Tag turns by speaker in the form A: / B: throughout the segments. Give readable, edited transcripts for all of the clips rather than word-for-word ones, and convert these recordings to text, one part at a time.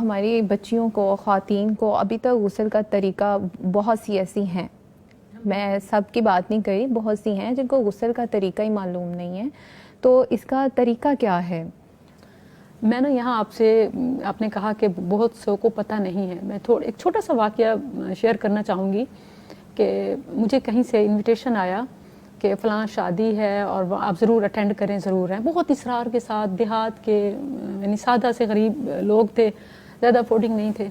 A: ہماری بچیوں کو، خواتین کو ابھی تک غسل کا طریقہ بہت سی ایسی ہیں، میں سب کی بات نہیں کری، بہت سی ہیں جن کو غسل کا طریقہ ہی معلوم نہیں ہے، تو اس کا طریقہ کیا ہے؟
B: میں نے یہاں آپ نے کہا کہ بہت سو کو پتہ نہیں ہے. میں ایک چھوٹا سا واقعہ شیئر کرنا چاہوں گی کہ مجھے کہیں سے انویٹیشن آیا کہ فلاں شادی ہے اور آپ ضرور اٹینڈ کریں، ضرور ہیں. بہت اصرار کے ساتھ، دیہات کے یعنی سادہ سے غریب لوگ تھے، زیادہ افورڈنگ نہیں تھے.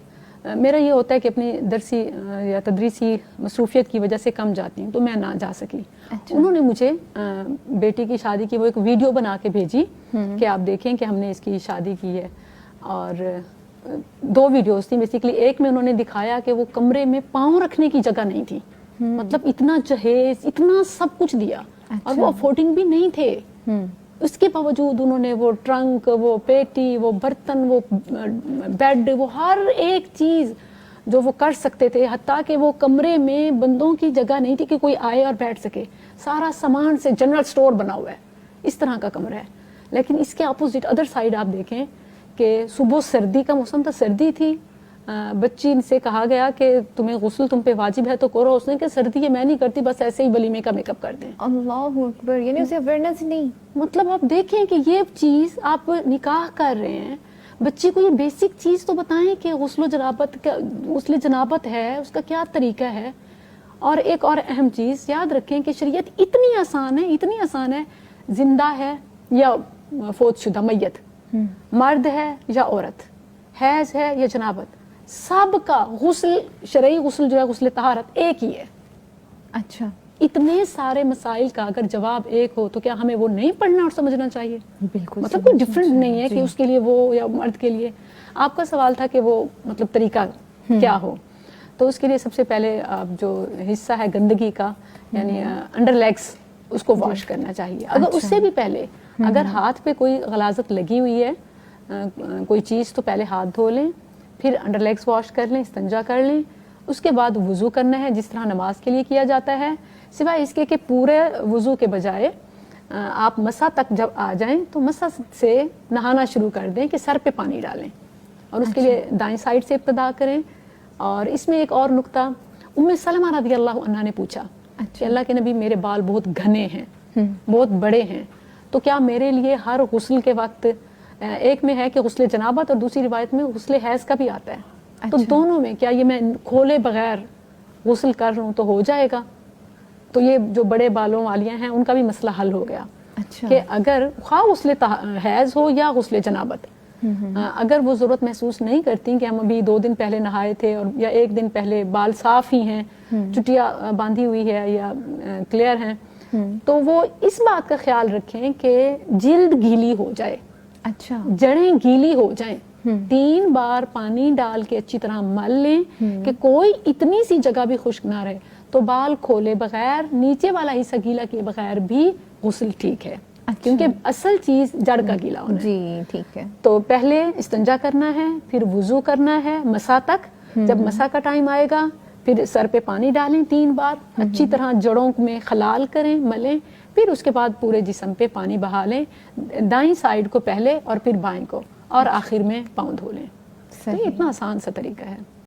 B: میرا یہ ہوتا ہے کہ اپنی درسی یا تدریسی مصروفیت کی وجہ سے کم جاتی ہوں، تو میں نہ جا سکی. انہوں نے مجھے بیٹی کی شادی کی وہ ایک ویڈیو بنا کے بھیجی کہ آپ دیکھیں کہ ہم نے اس کی شادی کی ہے. اور 2 ویڈیوز تھی بیسیکلی. ایک میں انہوں نے دکھایا کہ وہ کمرے میں پاؤں رکھنے کی جگہ نہیں تھی، مطلب اتنا جہیز، اتنا سب کچھ دیا، اور وہ افورڈنگ بھی نہیں تھے. اس کے باوجود انہوں نے وہ ٹرنک، وہ پیٹی، وہ برتن، وہ بیڈ، وہ ہر ایک چیز جو وہ کر سکتے تھے، حتیٰ کہ وہ کمرے میں بندوں کی جگہ نہیں تھی کہ کوئی آئے اور بیٹھ سکے. سارا سامان سے جنرل سٹور بنا ہوا ہے، اس طرح کا کمرہ ہے. لیکن اس کے اپوزٹ ادر سائڈ آپ دیکھیں کہ صبح سردی کا موسم تھا، سردی تھی. بچی سے کہا گیا کہ تمہیں غسل تم پہ واجب ہے تو کرو. اس نے کہ سردی ہے میں نہیں کرتی، بس ایسے ہی ولیمے کا میک اپ کر دیں.
A: اللہ اکبر، یعنی اسے اویئرنیس نہیں.
B: مطلب آپ دیکھیں کہ یہ چیز آپ نکاح کر رہے ہیں، بچی کو یہ بیسک چیز تو بتائیں کہ غسل جنابت ہے، اس کا کیا طریقہ ہے. اور ایک اور اہم چیز یاد رکھیں کہ شریعت اتنی آسان ہے، زندہ ہے یا فوت شدہ میت، مرد ہے یا عورت، حیض ہے یا جنابت، سب کا غسل، شرعی غسل جو ہے غسل طہارت ایک ہی ہے.
A: اچھا،
B: اتنے سارے مسائل کا اگر جواب ایک ہو تو کیا ہمیں وہ نہیں پڑھنا اور سمجھنا چاہیے؟
A: بالکل.
B: مطلب کوئی ڈفرینٹ نہیں ہے کہ اس کے لیے وہ یا مرد کے لیے. آپ کا سوال تھا کہ وہ مطلب طریقہ کیا ہو. تو اس کے لیے سب سے پہلے جو حصہ ہے گندگی کا، یعنی انڈر لیگس، اس کو واش کرنا چاہیے. اگر اس سے بھی پہلے اگر ہاتھ پہ کوئی غلاظت لگی ہوئی ہے، کوئی چیز، تو پہلے ہاتھ دھو لیں، پھر انڈر لیگس واش کر لیں، استنجا کر لیں. اس کے بعد وضو کرنا ہے جس طرح نماز کے لیے کیا جاتا ہے، سوائے اس کے کہ پورے وضو کے بجائے آپ مسح تک جب آ جائیں تو مسح سے نہانا شروع کر دیں کہ سر پہ پانی ڈالیں، اور اس کے لیے دائیں سائڈ سے ابتدا کریں. اور اس میں ایک اور نقطہ، ام سلمہ رضی اللہ عنہا نے پوچھا کہ اللہ کے نبی میرے بال بہت گھنے ہیں، بہت بڑے ہیں، تو کیا میرے لیے ہر غسل کے وقت، ایک میں ہے کہ غسل جنابت اور دوسری روایت میں غسل حیض کا بھی آتا ہے، تو دونوں میں کیا یہ میں کھولے بغیر غسل کر لوں تو ہو جائے گا؟ تو یہ جو بڑے بالوں والیاں ہیں ان کا بھی مسئلہ حل ہو گیا کہ اگر خواہ غسل حیض ہو یا غسل جنابت، اگر وہ ضرورت محسوس نہیں کرتی کہ ہم ابھی 2 دن پہلے نہائے تھے اور یا 1 دن پہلے بال صاف ہی ہیں، چٹیا باندھی ہوئی ہے یا کلیئر ہیں، تو وہ اس بات کا خیال رکھیں کہ جلد گیلی ہو جائے، جڑیں گیلی ہو جائیں. 3 بار پانی ڈال کے اچھی طرح مل لیں کہ کوئی اتنی سی جگہ بھی خشک نہ رہے، تو بال کھولے بغیر، نیچے والا حصہ گیلا کیے بغیر بھی غسل ٹھیک ہے. کیونکہ اصل چیز جڑ کا گیلا ہونا ہے.
A: جی ٹھیک ہے.
B: تو پہلے استنجا کرنا ہے، پھر وضو کرنا ہے مسح تک. جب مسح کا ٹائم آئے گا پھر سر پہ پانی ڈالیں 3 بار، اچھی طرح جڑوں میں خلال کریں، ملیں، پھر اس کے بعد پورے جسم پہ پانی بہا لیں، دائیں سائڈ کو پہلے اور پھر بائیں کو، اور آخر میں پاؤں دھو لیں. تو یہ اتنا آسان سا طریقہ ہے.